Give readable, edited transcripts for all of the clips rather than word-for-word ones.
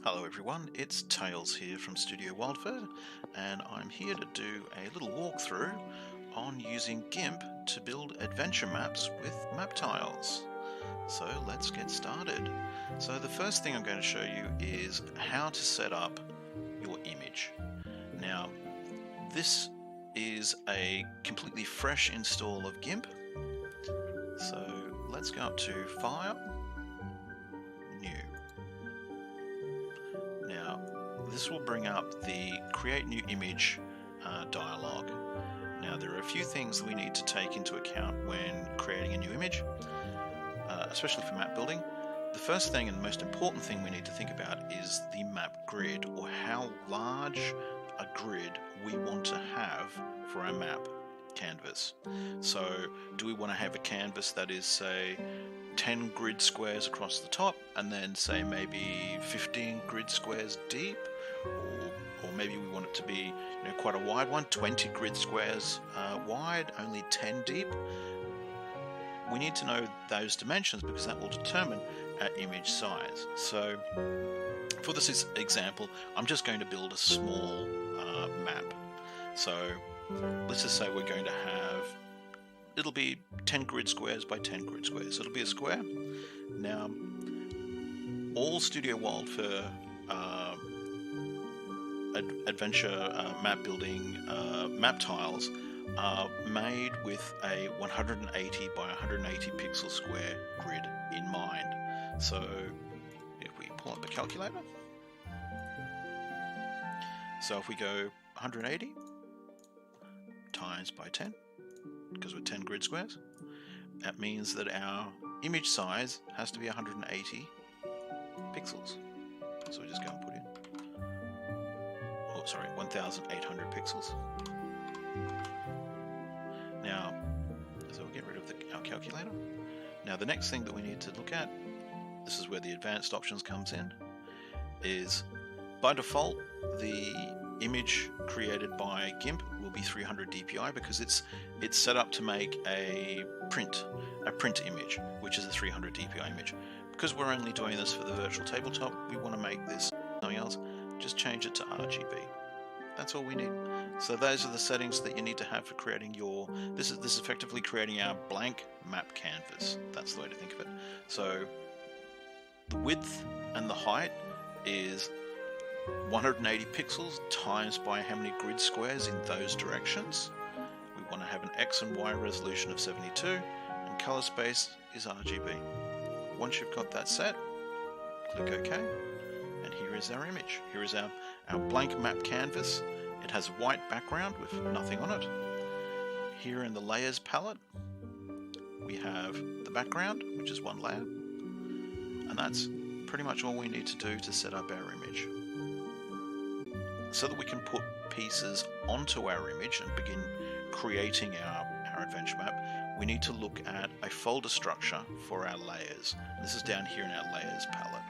Hello everyone, it's Tailz here from Studio WyldFurr, and I'm here to do a little walkthrough on using Gimp to build adventure maps with map tiles. So let's get started. So the first thing I'm going to show you is how to set up your image. Now, this is a completely fresh install of Gimp. So let's go up to File, New. Now, this will bring up the Create New Image dialog. Now, there are a few things that we need to take into account when creating a new image, especially for map building. The first thing and the most important thing we need to think about is the map grid, or how large a grid we want to have for our map canvas. So, do we want to have a canvas that is, say, 10 grid squares across the top, and then say maybe 15 grid squares deep, or maybe we want it to be quite a wide one, 20 grid squares wide, only 10 deep. We need to know those dimensions because that will determine our image size. So for this example, I'm just going to build a small map. So let's just say we're going to have, it'll be 10 grid squares by 10 grid squares. It'll be a square. Now, all Studio WyldFurr adventure map building map tiles are made with a 180 by 180 pixel square grid in mind. So if we pull up the calculator, so if we go 180 times by 10, because we're 10 grid squares, that means that our image size has to be 180 pixels. So we just go and put in, 1,800 pixels. Now, so we'll get rid of our calculator. Now the next thing that we need to look at, this is where the advanced options comes in, is by default the image created by Gimp will be 300 dpi because it's set up to make a print image, which is a 300 dpi image. Because we're only doing this for the virtual tabletop, we want to make this something else. Just change it to RGB. That's all we need. So those are the settings that you need to have for creating your. This is effectively creating our blank map canvas. That's the way to think of it. So the width and the height is 180 pixels times by how many grid squares in those directions. We want to have an X and Y resolution of 72, and color space is RGB. Once you've got that set, click OK, and here is our image. Here is our blank map canvas. It has a white background with nothing on it. Here in the layers palette, we have the background, which is one layer, and that's pretty much all we need to do to set up our image. So that we can put pieces onto our image and begin creating our adventure map, we need to look at a folder structure for our layers. This is down here in our layers palette.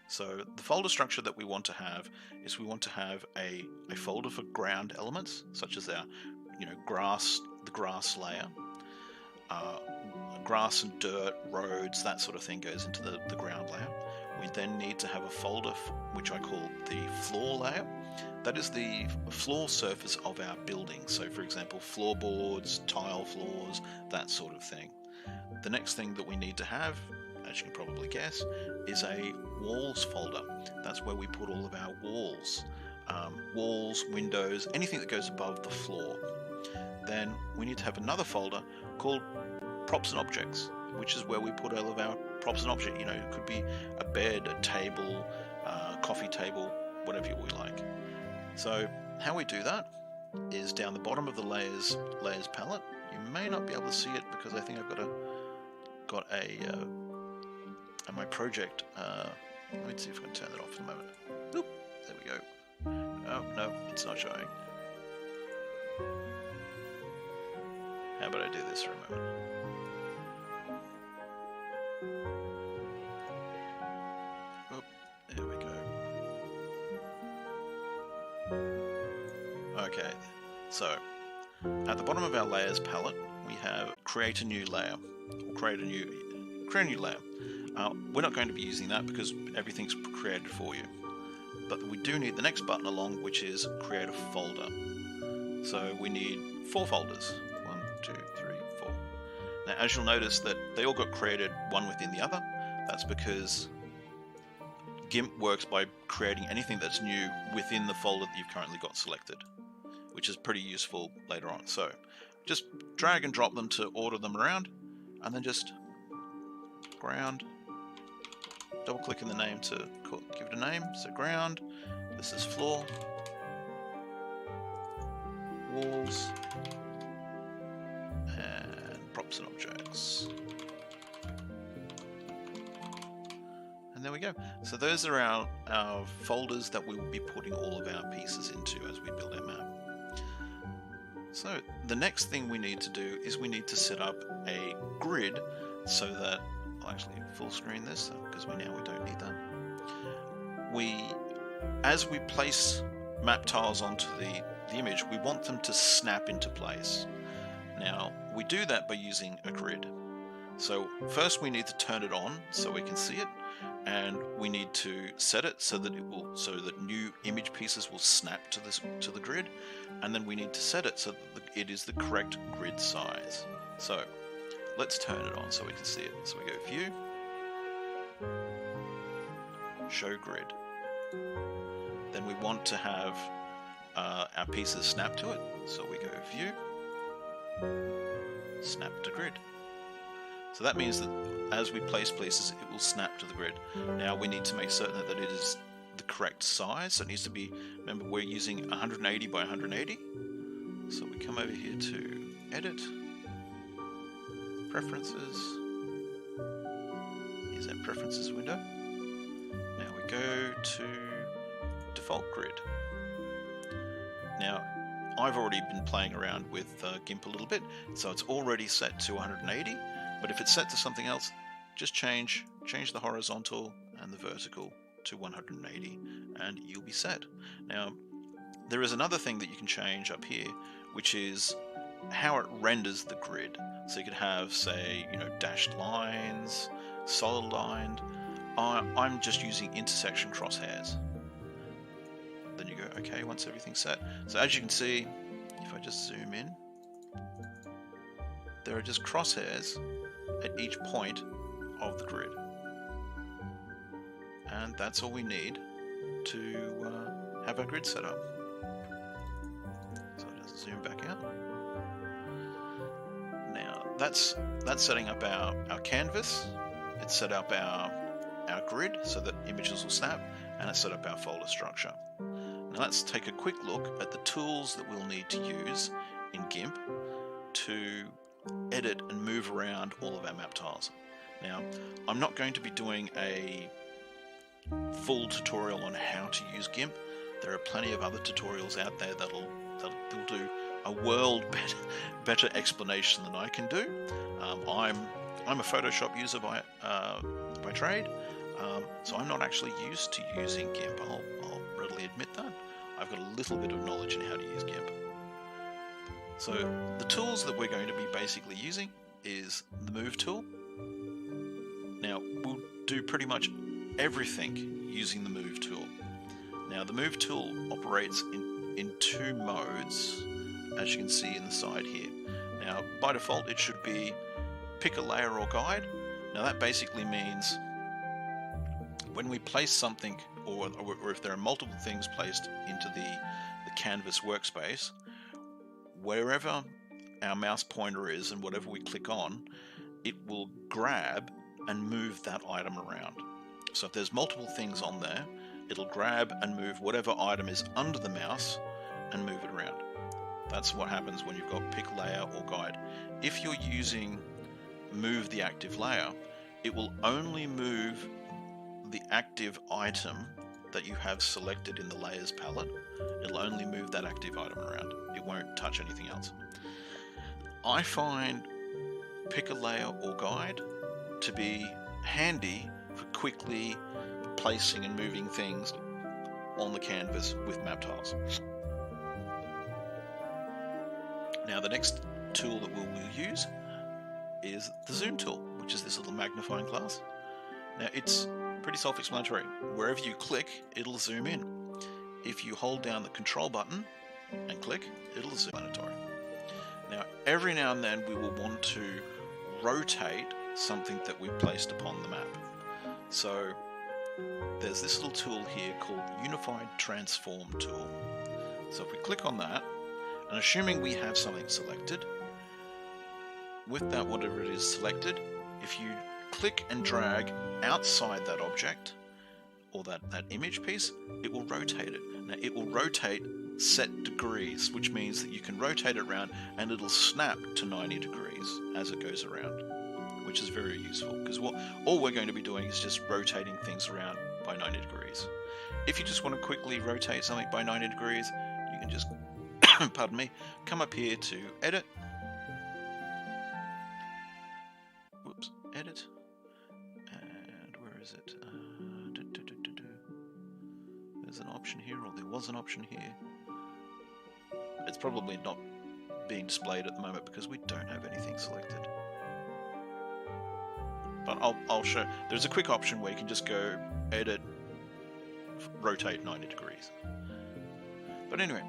So the folder structure that we want to have is we want to have a folder for ground elements, such as our the grass layer, grass and dirt, roads, that sort of thing goes into the ground layer. We then need to have a folder which I call the floor layer. That is the floor surface of our building. So for example, floorboards, tile floors, that sort of thing. The next thing that we need to have, as you can probably guess, is a walls folder. That's where we put all of our walls. Walls, windows, anything that goes above the floor. Then we need to have another folder called props and objects, which is where we put all of our props and objects. It could be a bed, a table, coffee table, whatever we like. So how we do that is down the bottom of the layers palette. You may not be able to see it because I think I've got my project. Let me see if I can turn that off in a moment. Oop, there we go. Oh no, it's not showing. How about I do this for a moment? Oh, there we go. Okay, so at the bottom of our layers palette, we have create a new layer, or create a new layer. We're not going to be using that because everything's created for you. But we do need the next button along, which is create a folder. So we need 4 folders. 1, 2, 3, 4. Now, as you'll notice that they all got created one within the other. That's because Gimp works by creating anything that's new within the folder that you've currently got selected, which is pretty useful later on. So just drag and drop them to order them around, and then just ground, double click in the name to give it a name. So ground, this is floor, walls, and props and objects. And there we go. So those are our folders that we will be putting all of our pieces into as we build our map. So the next thing we need to do is we need to set up a grid so that, I'll actually full screen this because we don't need that. As we place map tiles onto the image, we want them to snap into place. Now we do that by using a grid. So first we need to turn it on so we can see it, and we need to set it so that new image pieces will snap to the grid, and then we need to set it so that it is the correct grid size. So let's turn it on so we can see it. So we go View, Show Grid. Then we want to have our pieces snap to it. So we go View, Snap to Grid. So that means that as we place pieces, it will snap to the grid. Now we need to make certain that it is the correct size. So it needs to be, remember we're using 180 by 180. So we come over here to Edit, Preferences. Here's our Preferences window. Now we go to Default Grid. Now I've already been playing around with Gimp a little bit, so it's already set to 180. But if it's set to something else, just change the horizontal and the vertical to 180 and you'll be set. Now, there is another thing that you can change up here, which is how it renders the grid. So you could have, say, dashed lines, solid lined. I'm just using intersection crosshairs. Then you go, okay, once everything's set. So as you can see, if I just zoom in, there are just crosshairs at each point of the grid, and that's all we need to have our grid set up. So I'll just zoom back out. Now that's setting up our canvas. It's set up our grid so that images will snap, and it's set up our folder structure. Now let's take a quick look at the tools that we'll need to use in Gimp to edit and move around all of our map tiles. Now, I'm not going to be doing a full tutorial on how to use Gimp. There are plenty of other tutorials out there that'll do a world better explanation than I can do. I'm a Photoshop user by trade, so I'm not actually used to using Gimp. I'll readily admit that. I've got a little bit of knowledge in how to use Gimp. So the tools that we're going to be basically using is the Move tool. Now we'll do pretty much everything using the Move tool. Now the Move tool operates in 2 modes, as you can see in the side here. Now by default it should be pick a layer or guide. Now that basically means when we place something, or if there are multiple things placed into the canvas workspace, wherever our mouse pointer is and whatever we click on, it will grab and move that item around. So if there's multiple things on there, it'll grab and move whatever item is under the mouse and move it around. That's what happens when you've got pick layer or guide. If you're using move the active layer, it will only move the active item that you have selected in the layers palette. It'll only move that active item around. It won't touch anything else. I find pick a layer or guide to be handy for quickly placing and moving things on the canvas with map tiles. Now the next tool that we'll use is the zoom tool, which is this little magnifying glass. Now it's pretty self-explanatory. Wherever you click, it'll zoom in. If you hold down the control button and click, it'll zoom in. Now every now and then we will want to rotate something that we've placed upon the map. So there's this little tool here called Unified Transform Tool. So if we click on that, and assuming we have something selected, with that whatever it is selected, if you click and drag outside that object or that image piece, it will rotate it. Now it will rotate set degrees, which means that you can rotate it around and it'll snap to 90 degrees as it goes around, which is very useful because all we're going to be doing is just rotating things around by 90 degrees. If you just want to quickly rotate something by 90 degrees, you can just pardon me, come up here to edit. Whoops, edit. And where is it? There's an option here, or there was an option here. It's probably not being displayed at the moment because we don't have anything selected. But I'll show. There's a quick option where you can just go edit, rotate 90 degrees. But anyway,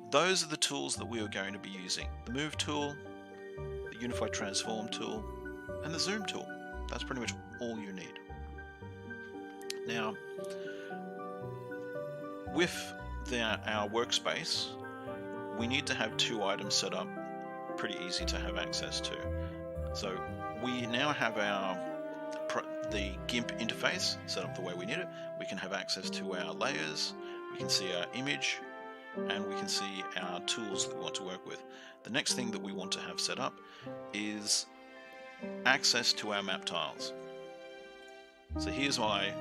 those are the tools that we are going to be using. The Move tool, the Unified Transform tool, and the Zoom tool. That's pretty much all you need. Now, with our workspace, we need to have two items set up, pretty easy to have access to. So we now have the Gimp interface set up the way we need it. We can have access to our layers, we can see our image, and we can see our tools that we want to work with. The next thing that we want to have set up is access to our map tiles. So here's my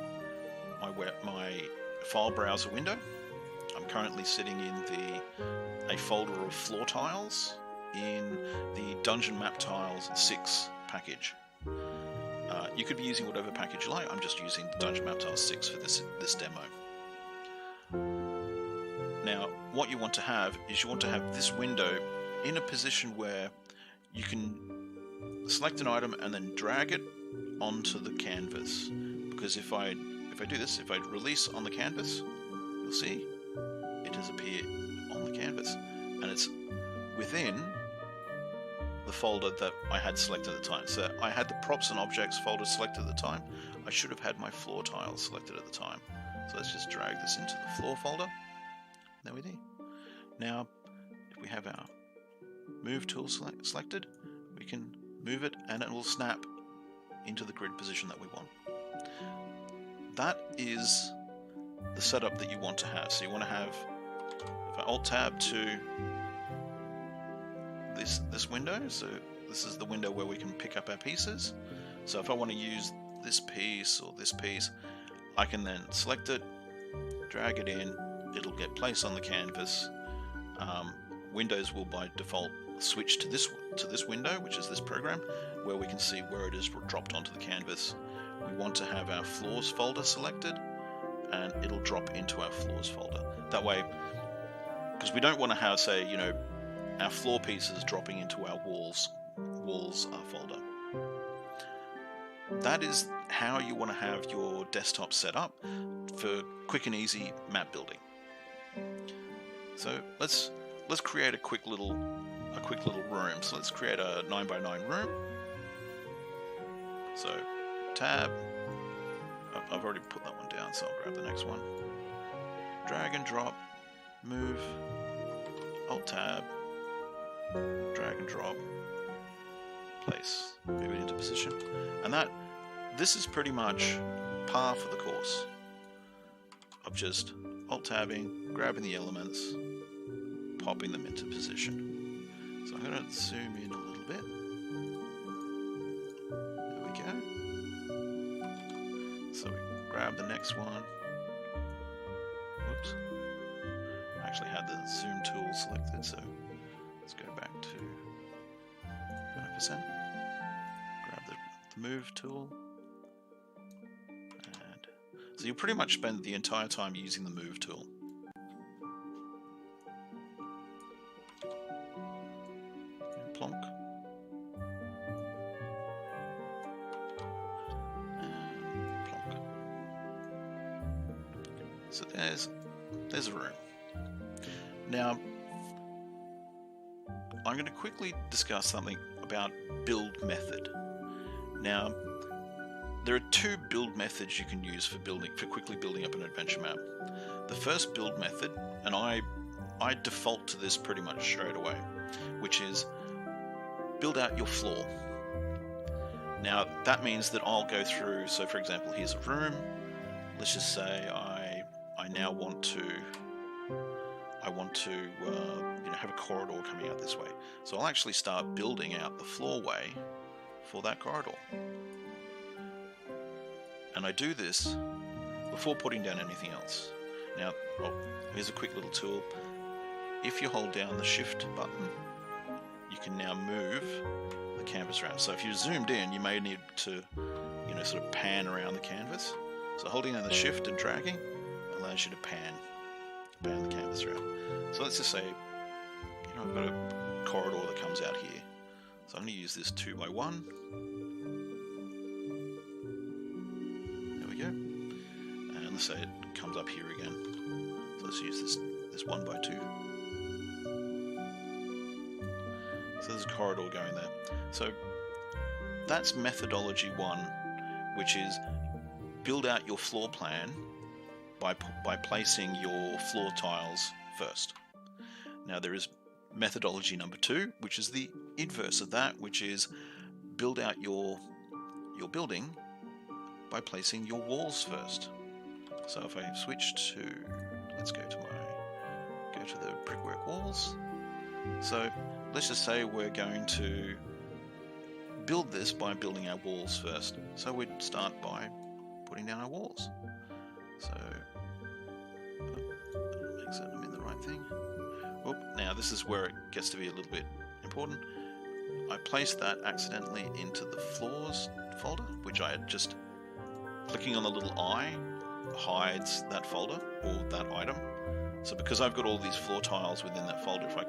file browser window. I'm currently sitting in a folder of floor tiles in the Dungeon Map Tiles 6 package. You could be using whatever package you like. I'm just using the Dungeon Map Tiles 6 for this demo. Now, what you want to have is you want to have this window in a position where you can select an item and then drag it onto the canvas. Because if I do this, if I release on the canvas, you'll see it has appeared on the canvas, and it's within the folder that I had selected at the time. So I had the props and objects folder selected at the time. I should have had my floor tiles selected at the time. So let's just drag this into the floor folder. There we go. Now, if we have our Move tool selected, we can move it and it will snap into the grid position that we want. That is the setup that you want to have. So you want to have, if I Alt-Tab to this window, so this is the window where we can pick up our pieces. So if I want to use this piece or this piece, I can then select it, drag it in, it'll get placed on the canvas. Windows will by default switch to this window, which is this program, where we can see where it is dropped onto the canvas. We want to have our floors folder selected, and it'll drop into our floors folder. That way, because we don't want to have, say, our floor pieces dropping into our walls folder. That is how you want to have your desktop set up for quick and easy map building. So let's create a quick little room. So let's create a 9x9 room. So tab. I've already put that one down, so I'll grab the next one. Drag and drop, move, Alt-Tab, drag and drop, place, move it into position. And this is pretty much par for the course of just Alt-Tabbing, grabbing the elements, popping them into position. So I'm going to zoom in a little bit. There we go. So we grab the next one. Whoops. I actually had the zoom tool selected, so let's go back to 100%. Grab the move tool. And so you'll pretty much spend the entire time using the move tool. Plonk. And So there's a room. Now, I'm going to quickly discuss something about build method. Now, there are two build methods you can use for quickly building up an adventure map. The first build method, and I default to this pretty much straight away, which is build out your floor. Now, that means that I'll go through, so for example, here's a room. Let's just say I now want to have a corridor coming out this way. So I'll actually start building out the floorway for that corridor. And I do this before putting down anything else. Now, here's a quick little tool. If you hold down the Shift button, you can now move the canvas around. So if you're zoomed in, you may need to, sort of pan around the canvas. So holding down the Shift and dragging allows you to pan the canvas around. So let's just say, I've got a corridor that comes out here. So I'm going to use this 2x1. There we go. And let's say it comes up here again. So let's use this 1x2. So there's a corridor going there. So that's methodology 1, which is build out your floor plan by placing your floor tiles first. Now there is methodology number 2, which is the inverse of that, which is build out your building by placing your walls first. So if I switch to, let's go to the brickwork walls. So let's just say we're going to build this by building our walls first. So we'd start by putting down our walls. So make certain I'm in the right thing. Now this is where it gets to be a little bit important. I placed that accidentally into the floors folder, which I had just clicking on the little eye hides that folder or that item. So because I've got all these floor tiles within that folder, if I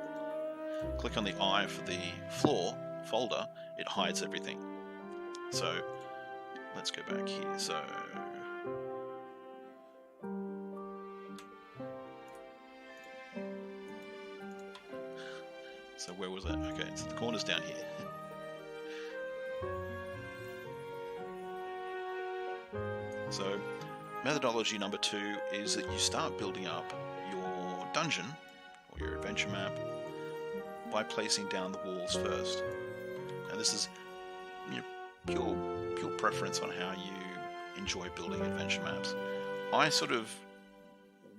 click on the eye for the floor folder, it hides everything. So let's go back here. So where was that? Okay, so the corner's down here. So methodology number 2 is that you start building up your dungeon or your adventure map by placing down the walls first. Now this is pure preference on how you enjoy building adventure maps. I sort of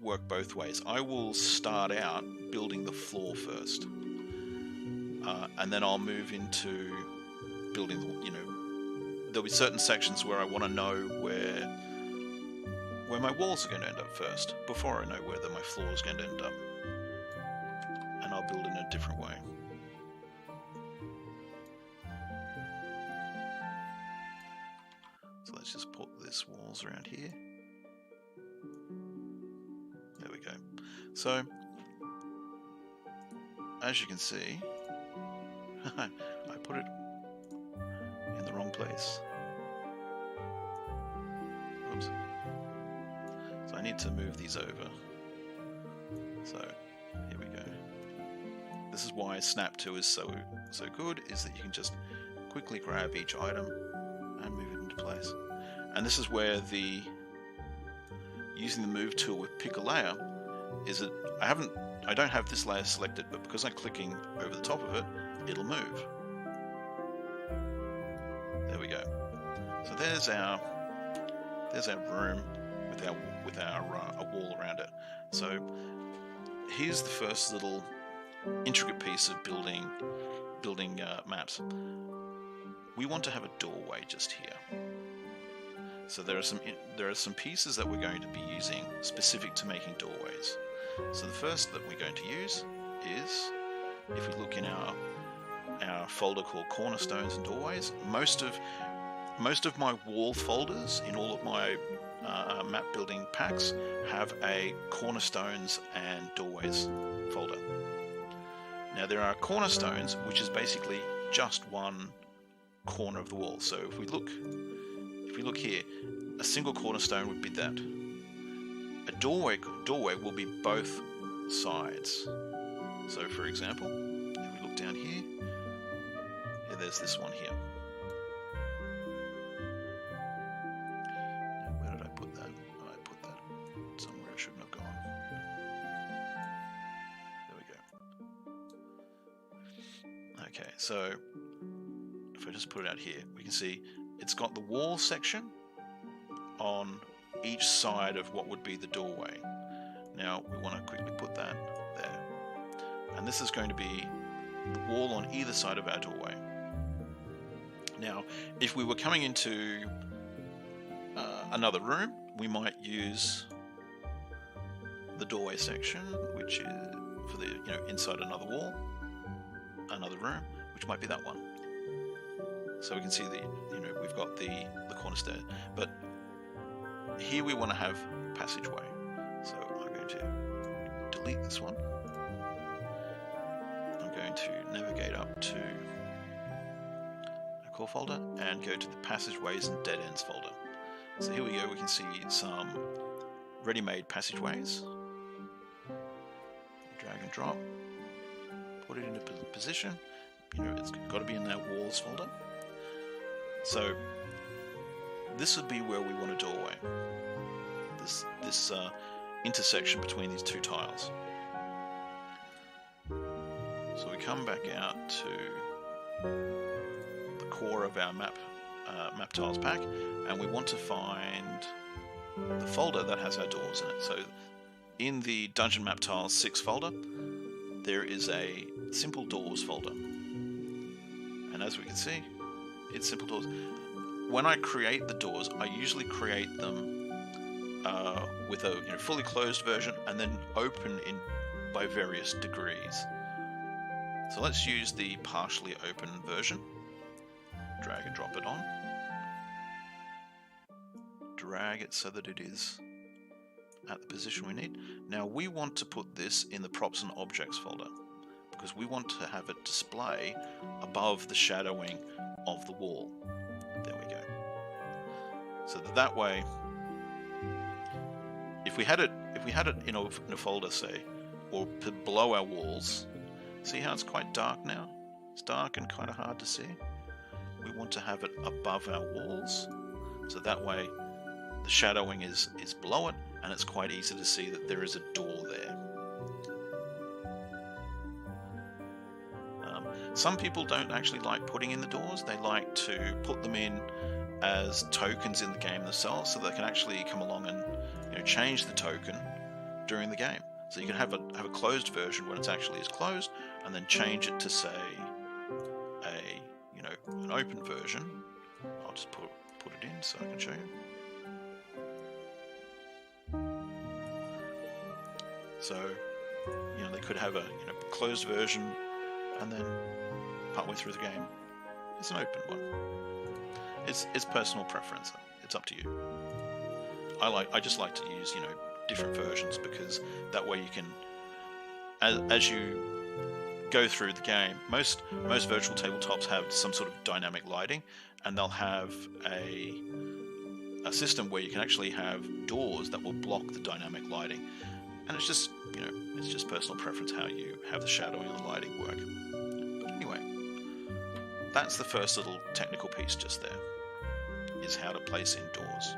work both ways. I will start out building the floor first. And then I'll move into building there'll be certain sections where I want to know where my walls are going to end up first, before I know whether my floor is going to end up. And I'll build in a different way. So let's just put this walls around here. There we go. So, as you can see, I put it in the wrong place. Oops. So I need to move these over. So here we go. This is why Snap 2 is so good, is that you can just quickly grab each item and move it into place. And this is where using the move tool with pick a layer is that I don't have this layer selected, but because I'm clicking over the top of it, it'll move. There we go. So there's our room with a wall around it. So here's the first little intricate piece of building maps. We want to have a doorway just here. So there are some pieces that we're going to be using specific to making doorways. So the first that we're going to use is, if we look in our folder called Cornerstones and Doorways, most of my wall folders in all of my map building packs have a Cornerstones and Doorways folder. Now there are cornerstones, which is basically just one corner of the wall. So if we look here, a single cornerstone would be that. a doorway will be both sides. So for example, if we look down here, there's this one here. Now, where did I put that? Oh, I put that somewhere it shouldn't have gone. There we go. Okay, so if I just put it out here, we can see it's got the wall section on each side of what would be the doorway. Now we want to quickly put that there. And this is going to be the wall on either side of our doorway. Now, if we were coming into another room, we might use the doorway section, which is for the inside another wall, another room, which might be that one. So we can see we've got the cornerstone, but here we want to have passageway. So I'm going to delete this one. I'm going to navigate up to our core folder and go to the passageways and dead ends folder. So here we go, we can see some ready-made passageways. Drag and drop, put it into position. It's got to be in that walls folder. So this would be where we want a doorway. This intersection between these two tiles. So we come back out to the core of our map tiles pack, and we want to find the folder that has our doors in it. So in the Dungeon Map Tiles 6 folder, there is a simple doors folder, and as we can see, it's simple doors. When I create the doors, I usually create them with a fully closed version and then open by various degrees. So let's use the partially open version. Drag and drop it on. Drag it so that it is at the position we need. Now we want to put this in the props and objects folder because we want to have it display above the shadowing of the wall. There we go. So that way, if we had it in a folder, say, or below our walls, see how it's quite dark now? It's dark and kind of hard to see. We want to have it above our walls, so that way the shadowing is below it, and it's quite easy to see that there is a door there. Some people don't actually like putting in the doors. They like to put them in as tokens in the game themselves, so they can actually come along and change the token during the game. So you can have a closed version when it's actually is closed, and then change it to say an open version. I'll just put it in so I can show you. So they could have a closed version, and then partway through the game, it's an open one. It's personal preference. It's up to you. I just like to use different versions, because that way you can, as you go through the game, most virtual tabletops have some sort of dynamic lighting, and they'll have a system where you can actually have doors that will block the dynamic lighting, and it's just personal preference how you have the shadowing and the lighting work. But anyway, that's the first little technical piece just there, is how to place in doors.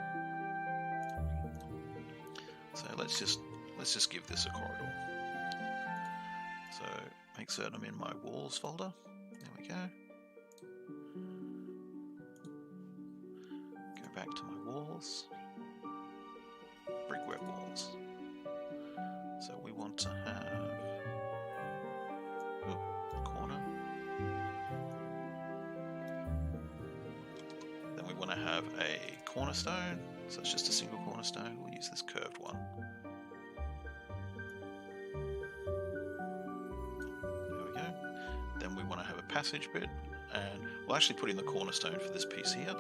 So let's just give this a corridor. So make certain I'm in my walls folder. There we go. Go back to my walls. Brickwork walls. So we want to have the corner. Then we want to have a cornerstone. So it's just a single cornerstone. We'll use this curved one. There we go. Then we want to have a passage bit, and we'll actually put in the cornerstone for this piece here.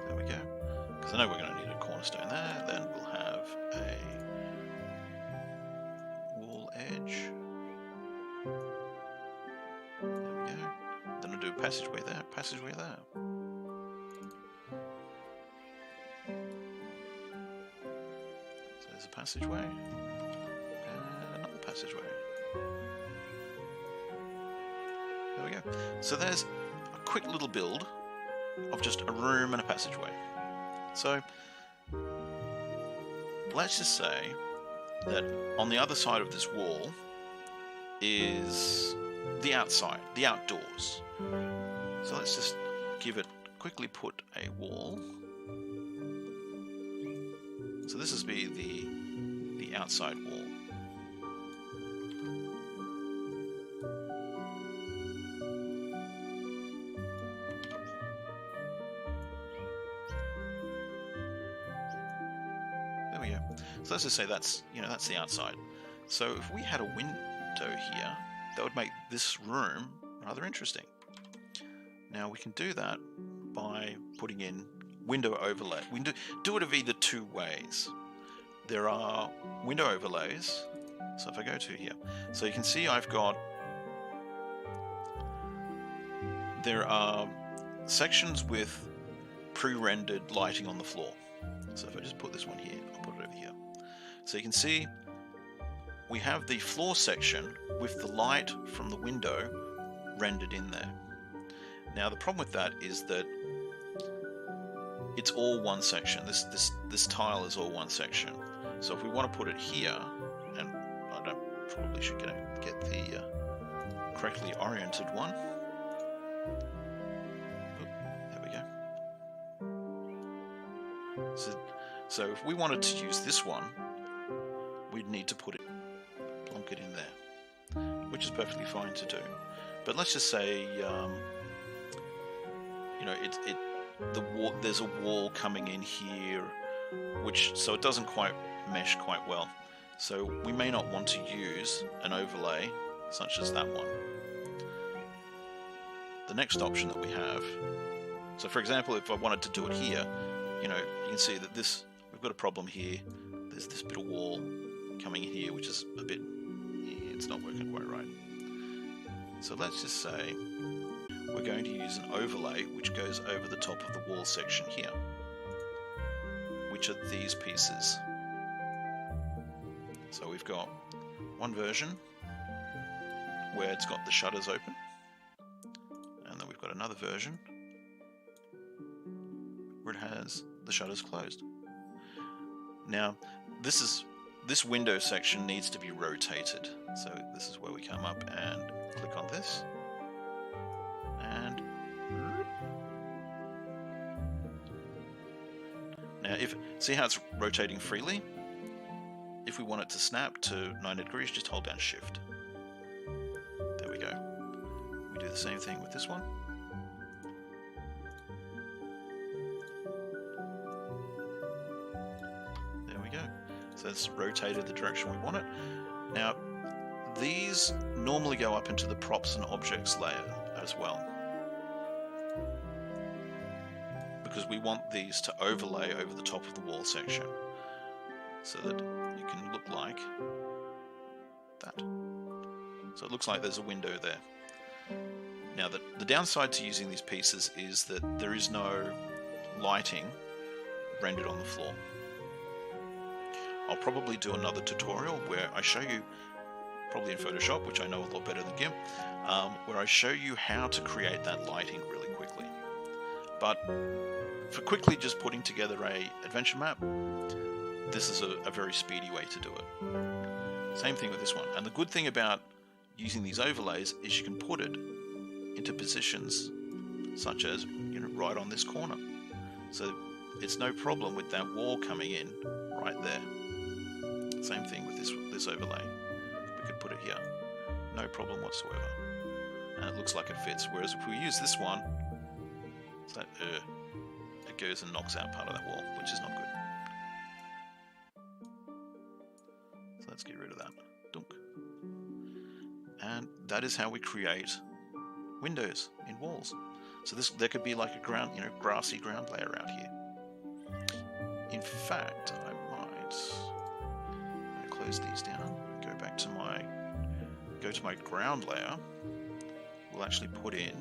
There we go. Because I know we're going to need a cornerstone there. Then we'll have a wall edge. passageway there, passageway there. So there's a passageway, and another passageway. There we go. So there's a quick little build of just a room and a passageway. So let's just say that on the other side of this wall is the outside, the outdoors. So let's just quickly put a wall. So this is be the outside wall. There we go. So let's just say that's the outside. So if we had a window here, that would make this room rather interesting. Now we can do that by putting in window overlay. We can do it of either two ways. There are window overlays. So if I go to here, so you can see there are sections with pre-rendered lighting on the floor. So if I just put this one here, I'll put it over here. So you can see we have the floor section with the light from the window rendered in there. Now the problem with that is that it's all one section. This tile is all one section. So if we want to put it here, and I probably should get the correctly oriented one. There we go. So if we wanted to use this one, we'd need to plonk it in there, which is perfectly fine to do. But let's just say, there's a wall coming in here, so it doesn't quite mesh quite well. So we may not want to use an overlay such as that one. The next option that we have, so for example, if I wanted to do it here, you can see that we've got a problem here. There's this bit of wall coming in here, which is a bit, it's not working quite right. So let's just say we're going to use an overlay which goes over the top of the wall section here, which are these pieces. So we've got one version where it's got the shutters open, and then we've got another version where it has the shutters closed. Now this window section needs to be rotated, so this is where we come up and click on this, and now see how it's rotating freely? If we want it to snap to 90 degrees, just hold down Shift. There we go. We do the same thing with this one. There we go. So it's rotated the direction we want it. Now, these normally go up into the props and objects layer as well, because we want these to overlay over the top of the wall section, so that it can look like that. So it looks like there's a window there. Now the downside to using these pieces is that there is no lighting rendered on the floor. I'll probably do another tutorial where I show you, probably in Photoshop, which I know a lot better than Gimp, where I show you how to create that lighting really quickly. But for quickly just putting together a adventure map, this is a very speedy way to do it. Same thing with this one. And the good thing about using these overlays is you can put it into positions such as right on this corner. So it's no problem with that wall coming in right there. Same thing with this overlay. We could put it here. No problem whatsoever. And it looks like it fits. Whereas if we use this one, it's like, it goes and knocks out part of that wall, which is not good. So let's get rid of that. Dunk. And that is how we create windows in walls. So there could be like a ground, grassy ground layer out here. In fact, I might close these down, go back to my ground layer. We'll actually put in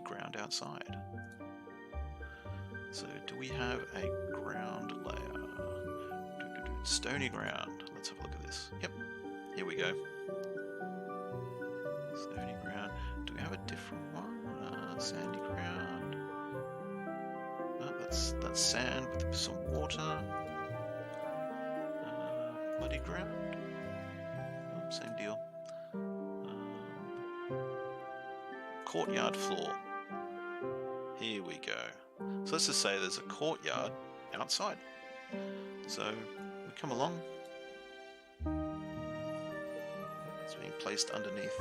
ground outside. So do we have a ground layer? Stony ground. Let's have a look at this. Yep, here we go. Stony ground. Do we have a different one? Sandy ground. That's sand with some water. Muddy ground. Oh, same deal. Courtyard floor. Here we go. So let's just say there's a courtyard outside. So we come along. It's being placed underneath.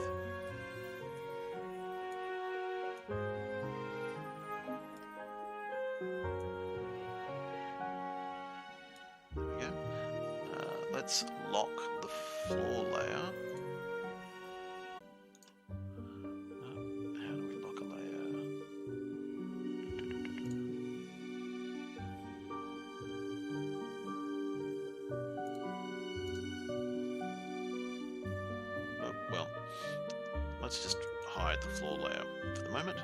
There we go. Let's lock the floor layer. How do we lock a layer? Oh, well, let's just hide the floor layer for the moment.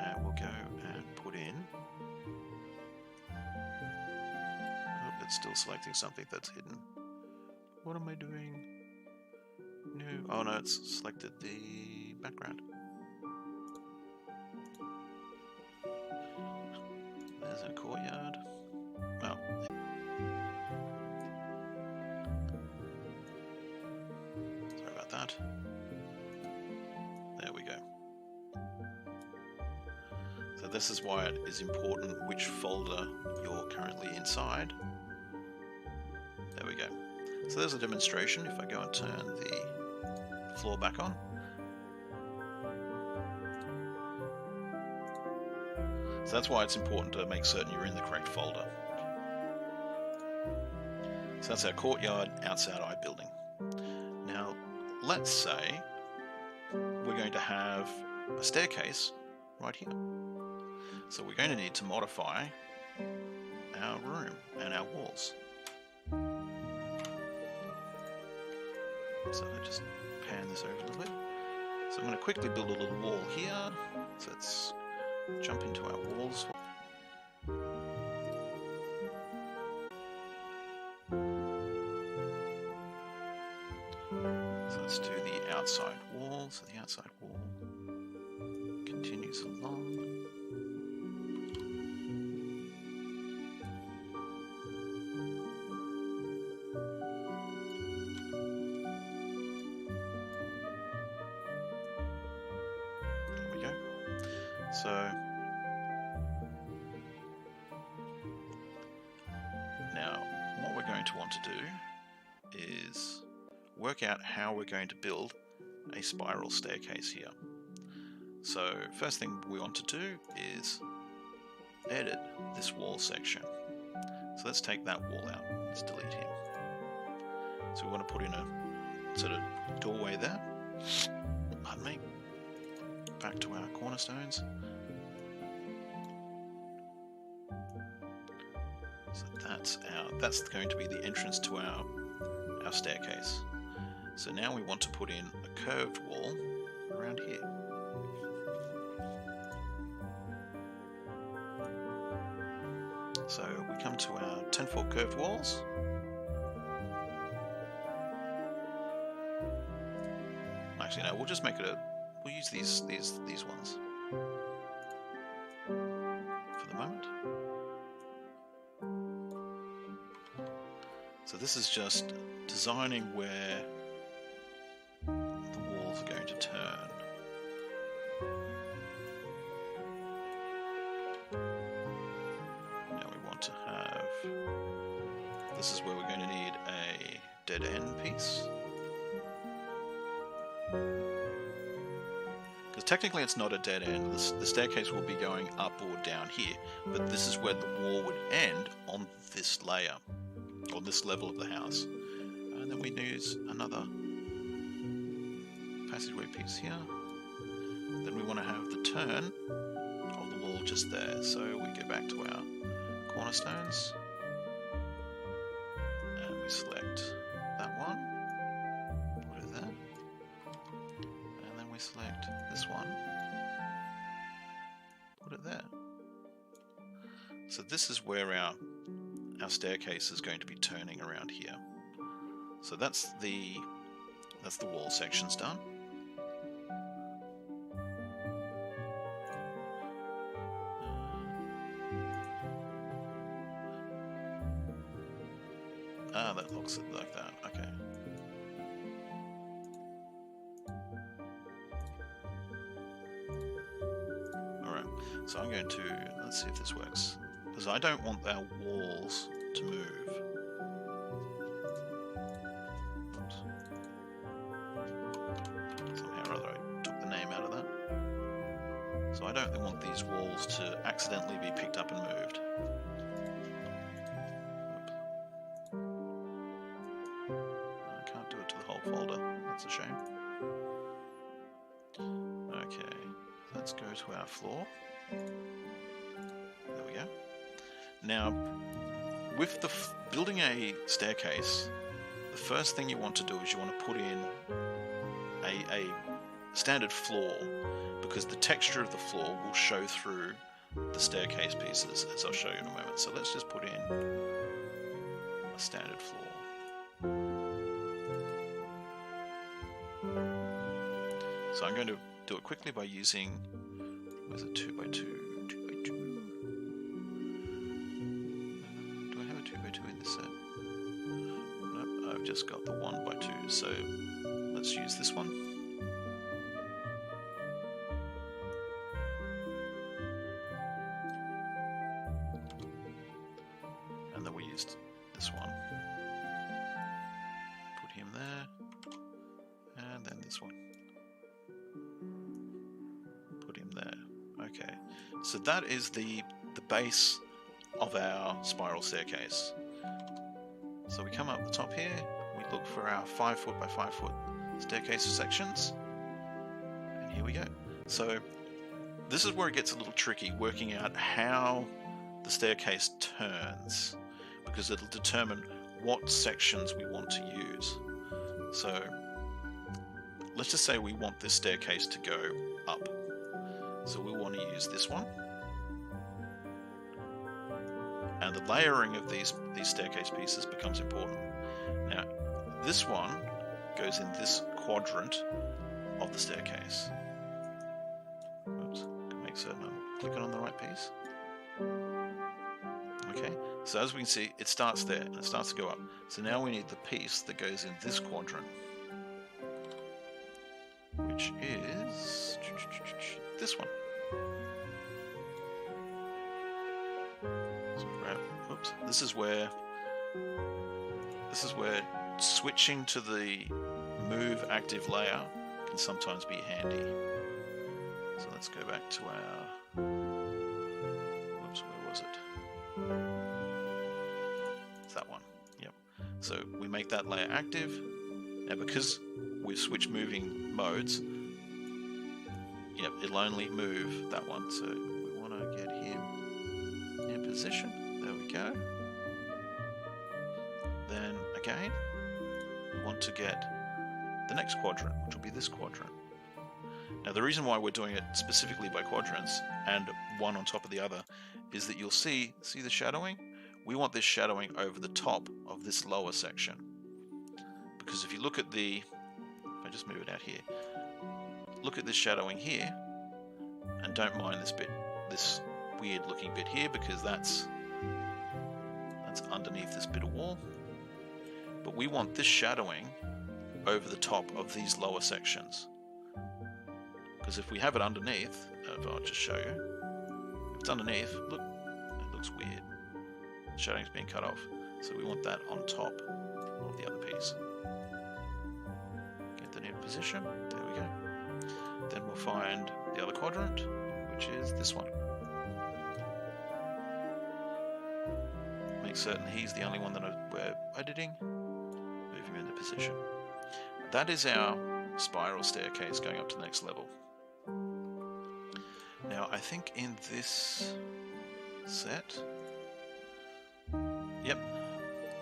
And we'll go and put in. Oh, it's still selecting something that's hidden. What am I doing? No. Oh no, it's selected the background. There's a courtyard. Oh. Sorry about that. There we go. So this is why it is important which folder you're currently inside. There we go. So there's a demonstration. If I go and turn the floor back on. So that's why it's important to make certain you're in the correct folder. So that's our courtyard outside building. Now, let's say we're going to have a staircase right here. So we're going to need to modify our room and our walls. So I'll just pan this over a little bit. So I'm going to quickly build a little wall here. So let's jump into our walls. So let's do the outside wall. So the outside wall continues along. So now what we're going to want to do is work out how we're going to build a spiral staircase here. So first thing we want to do is edit this wall section. So let's take that wall out. Let's delete him. So we want to put in a sort of doorway there. Pardon me. Back to our cornerstones. So that's going to be the entrance to our staircase. So now we want to put in a curved wall around here. So we come to our 10-foot curved walls. Actually, no, we'll just make it we'll use these ones for the moment. So this is just designing where the walls are going to turn. Now we want to have, this is where we're going to need a dead end piece. Because technically it's not a dead end. The staircase will be going up or down here, but this is where the wall would end on this layer, or this level of the house. And then we use another passageway piece here. Then we want to have the turn of the wall just there. So we go back to our cornerstones, and we select that one, put it there, and then we select this one, So this is where our staircase is going to be turning around here. So that's the wall sections done. That looks like that. Okay. Alright, so I'm going to, let's see if this works. Because I don't want our walls to move. Oops. Somehow or other I took the name out of that. So I don't want these walls to accidentally be picked up and moved. Folder. That's a shame. Okay, let's go to our floor. There we go. Now, with the building a staircase, the first thing you want to do is you want to put in a standard floor, because the texture of the floor will show through the staircase pieces, as I'll show you in a moment. So let's just put in a standard floor. So I'm going to do it quickly by using, where's it, 2x2, 2x2. Do I have a 2x2 in this set? Nope, I've just got the 1x2, so let's use this one. And then we used this one. Put him there, and then this one. Okay, so that is the base of our spiral staircase. So we come up the top here, we look for our 5 foot by 5 foot staircase sections, and here we go. So this is where it gets a little tricky, working out how the staircase turns, because it'll determine what sections we want to use. So let's just say we want this staircase to go up. So we want to use this one. And the layering of these staircase pieces becomes important. Now, this one goes in this quadrant of the staircase. Oops, make certain I'm clicking on the right piece. Okay, so as we can see, it starts there and it starts to go up. So now we need the piece that goes in this quadrant, which is this one. So grab, oops, this is where switching to the move active layer can sometimes be handy. So let's go back to our, whoops, where was it? It's that one, yep. So we make that layer active. Now because we've switched moving modes, yep, it'll only move that one. So we want to get him in position. There we go. Then again, we want to get the next quadrant, which will be this quadrant. Now the reason why we're doing it specifically by quadrants and one on top of the other is that you'll see the shadowing? We want this shadowing over the top of this lower section. Because if you look at if I just move it out here, look at this shadowing here, and don't mind this weird looking bit here, because that's underneath this bit of wall. But we want this shadowing over the top of these lower sections. Because if we have it underneath, if I'll just show you, if it's underneath, look, it looks weird. The shadowing's being cut off. So we want that on top of the other piece. Get that in position, there we go. Then we'll find the other quadrant, which is this one. Make certain he's the only one that we're editing. Move him into position. That is our spiral staircase going up to the next level. Now I think in this set, yep,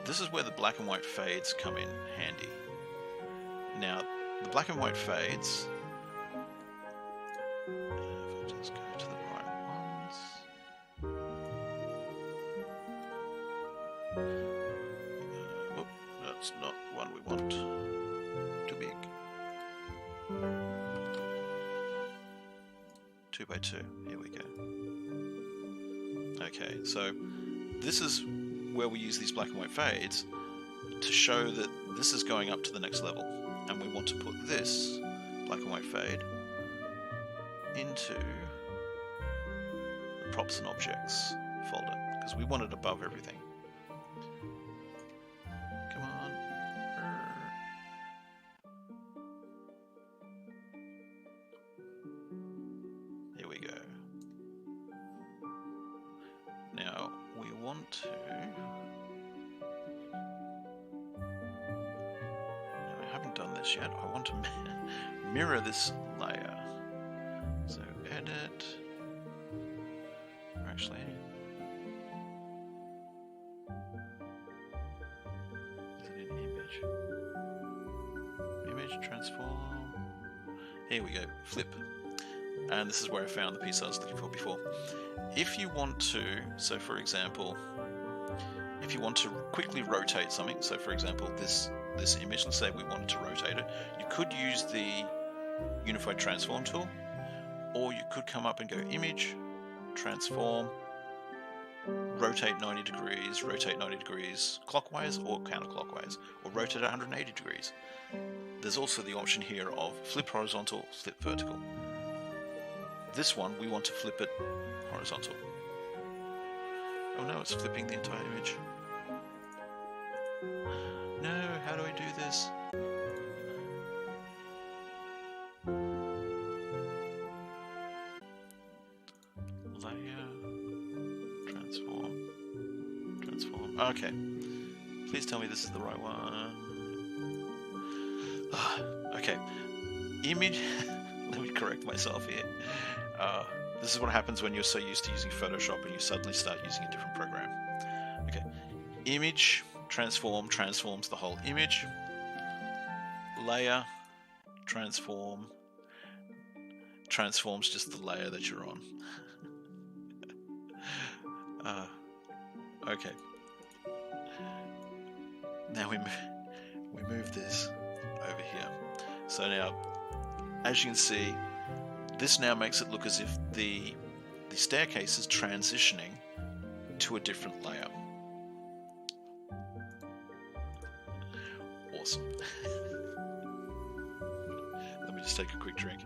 this is where the black and white fades come in handy. Now the black and white fades, if I just go to the right ones, not one we want. Too big. 2 by 2. Here we go. Okay, so this is where we use these black and white fades to show that this is going up to the next level, and we want to put this black and white fade into the props and objects folder, because we want it above everything. Come on. Here we go. Now we want to... I haven't done this yet. I want to mirror this layer. So edit. Actually, is it an image? Image, transform. Here we go, flip. And this is where I found the piece I was looking for before. If you want to, so for example, if you want to quickly rotate something, so for example this image, let's say we wanted to rotate it, you could use the Unified Transform tool, or you could come up and go Image, Transform, rotate 90 degrees clockwise or counterclockwise, or rotate 180 degrees. There's also the option here of flip horizontal, flip vertical. This one, we want to flip it horizontal. Oh no, it's flipping the entire image. No, how do I do this? Layer, transform. Okay. Please tell me this is the right one. Okay. Image. Let me correct myself here. This is what happens when you're so used to using Photoshop and you suddenly start using a different program. Okay. Image, transform, transforms the whole image. Layer, transform, transforms just the layer that you're on. Okay. Now we move this over here. So now, as you can see, this now makes it look as if the staircase is transitioning to a different layer. Awesome. Let me just take a quick drink.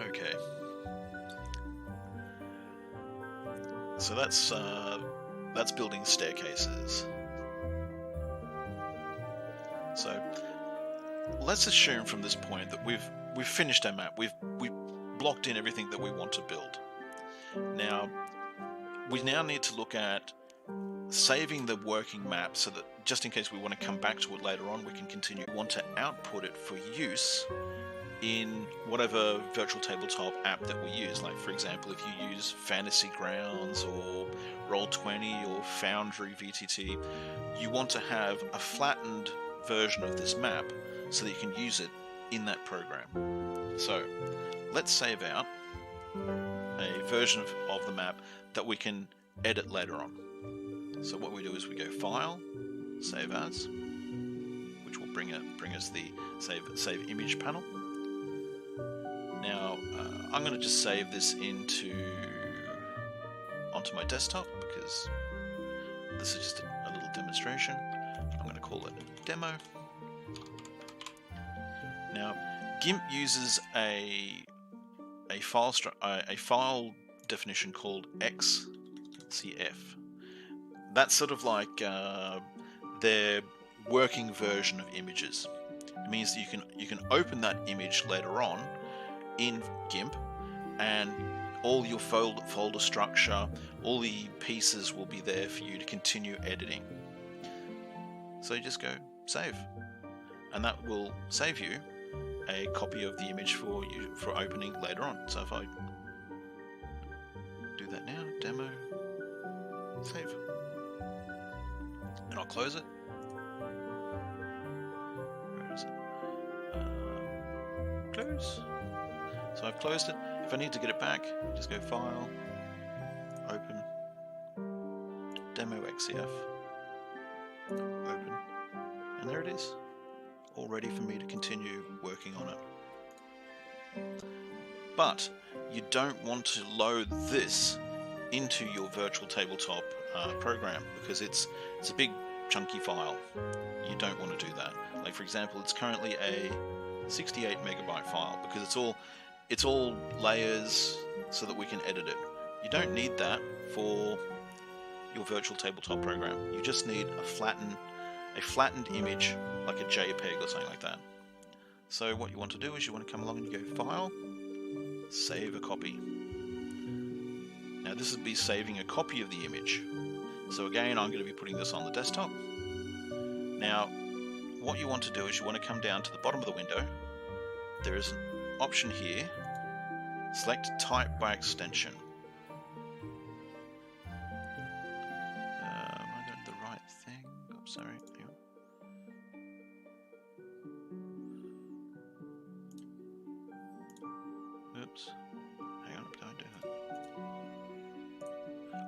Okay. So that's building staircases. So let's assume from this point that we've finished our map. We've blocked in everything that we want to build. Now we need to look at saving the working map so that just in case we want to come back to it later on, we can continue. We want to output it for use in whatever virtual tabletop app that we use. Like for example, if you use Fantasy Grounds or Roll20 or Foundry VTT, you want to have a flattened version of this map so that you can use it in that program. So let's save out a version of the map that we can edit later on. So what we do is we go File, Save As, which will bring us the Save Image panel. Now I'm going to just save this onto my desktop because this is just a little demonstration. I'm going to call it Demo. Now Gimp uses a file definition called XCF. That's sort of like their working version of images. It means that you can open that image later on in Gimp, and all your folder structure, all the pieces will be there for you to continue editing. So you just go save, and that will save you a copy of the image for opening later on. So if I do that now, demo, save, and I'll close it. Where is it? Close. So I've closed it. If I need to get it back, just go File, Open, Demo XCF. XCF. Open. And there it is. All ready for me to continue working on it. But you don't want to load this into your virtual tabletop program because it's a big chunky file. You don't want to do that. Like for example, it's currently a 68 megabyte file because it's all layers so that we can edit it. You don't need that for your virtual tabletop program. You just need a flattened image like a JPEG or something like that. So what you want to do is you want to come along and you go File, Save a Copy. Now this would be saving a copy of the image. So again, I'm going to be putting this on the desktop. Now, what you want to do is you want to come down to the bottom of the window. There is an option here. Select Type by Extension. Am I doing the right thing? Oops, sorry. Hang on. Oops. Hang on, don't do that.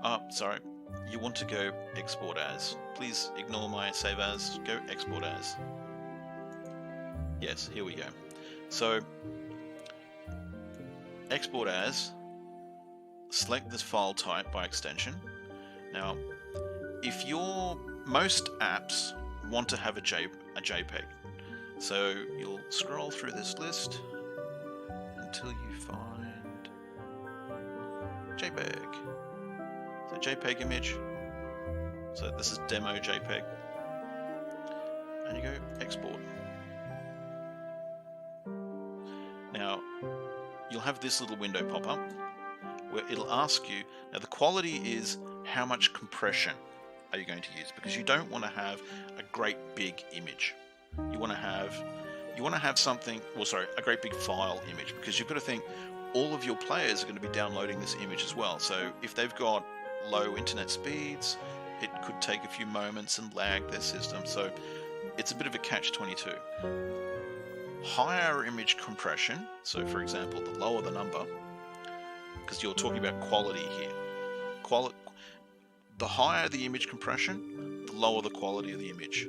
Oh, sorry. You want to go Export As. Please ignore my Save As. Go Export As. Yes, here we go. So, Export As. Select this file type by extension. Now, if most apps want to have a JPEG, so you'll scroll through this list until you find JPEG. So JPEG image. So this is demo JPEG. And you go export. Now, you'll have this little window pop up where it'll ask you, now the quality is how much compression are you going to use, because you don't want to have a great big image. You want to have something, a great big file image, because you've got to think all of your players are going to be downloading this image as well. So if they've got low internet speeds, it could take a few moments and lag their system. So it's a bit of a catch-22. Higher image compression, so for example, the lower the number, because you're talking about quality here. The higher the image compression, the lower the quality of the image.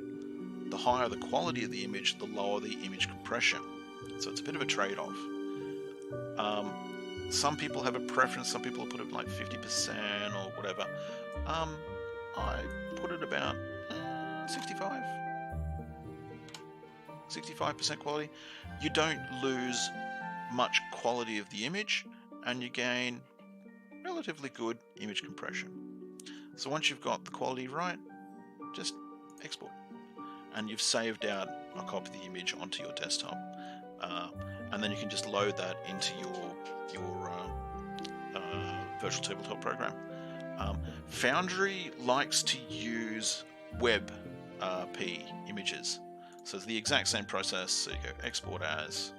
The higher the quality of the image, the lower the image compression. So it's a bit of a trade-off. Some people have a preference, some people put it like 50% or whatever. I put it about 65% quality. You don't lose much quality of the image, and you gain relatively good image compression. So once you've got the quality right, just export. And you've saved out a copy of the image onto your desktop. And then you can just load that into your virtual tabletop program. Foundry likes to use WebP images. So it's the exact same process. So you go export as,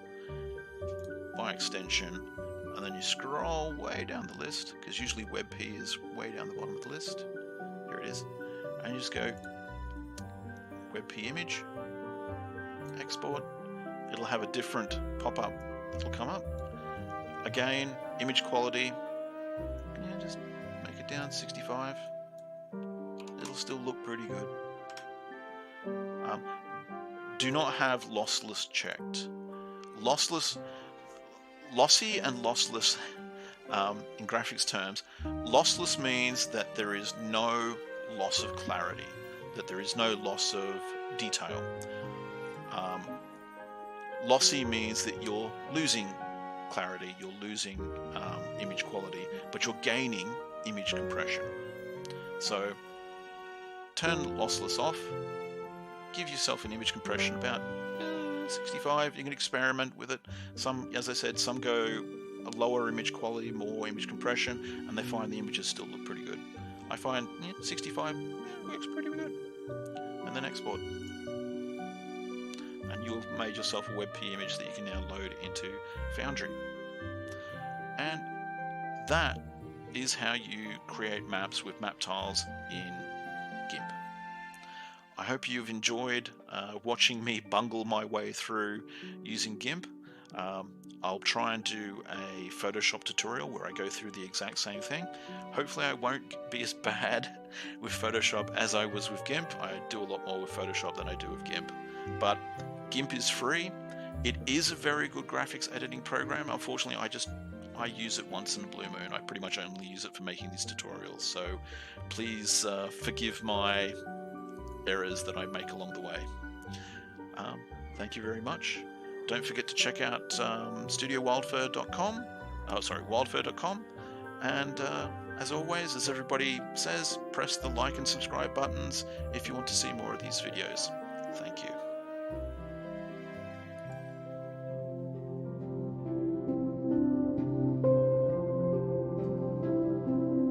by extension, and then you scroll way down the list, because usually WebP is way down the bottom of the list. Here it is. And you just go WebP image, export. It'll have a different pop-up that'll come up. Again, image quality, just make it down 65. It'll still look pretty good. Do not have lossless checked. Lossy and lossless, in graphics terms, lossless means that there is no loss of clarity, that there is no loss of detail. Lossy means that you're losing clarity, you're losing image quality, but you're gaining image compression. So turn lossless off, give yourself an image compression about 65. You can experiment with it. Some, as I said, some go a lower image quality, more image compression, and they find the images still look pretty good. I find 65 works pretty good. And then export. And you've made yourself a WebP image that you can now load into Foundry. And that is how you create maps with map tiles in Gimp. I hope you've enjoyed watching me bungle my way through using Gimp. I'll try and do a Photoshop tutorial where I go through the exact same thing. Hopefully I won't be as bad with Photoshop as I was with Gimp. I do a lot more with Photoshop than I do with Gimp. But Gimp is free. It is a very good graphics editing program. Unfortunately, I use it once in a blue moon. I pretty much only use it for making these tutorials. So please forgive my errors that I make along the way. Thank you very much. Don't forget to check out WyldFurr.com. WyldFurr.com. And as always, as everybody says, press the like and subscribe buttons if you want to see more of these videos. Thank you.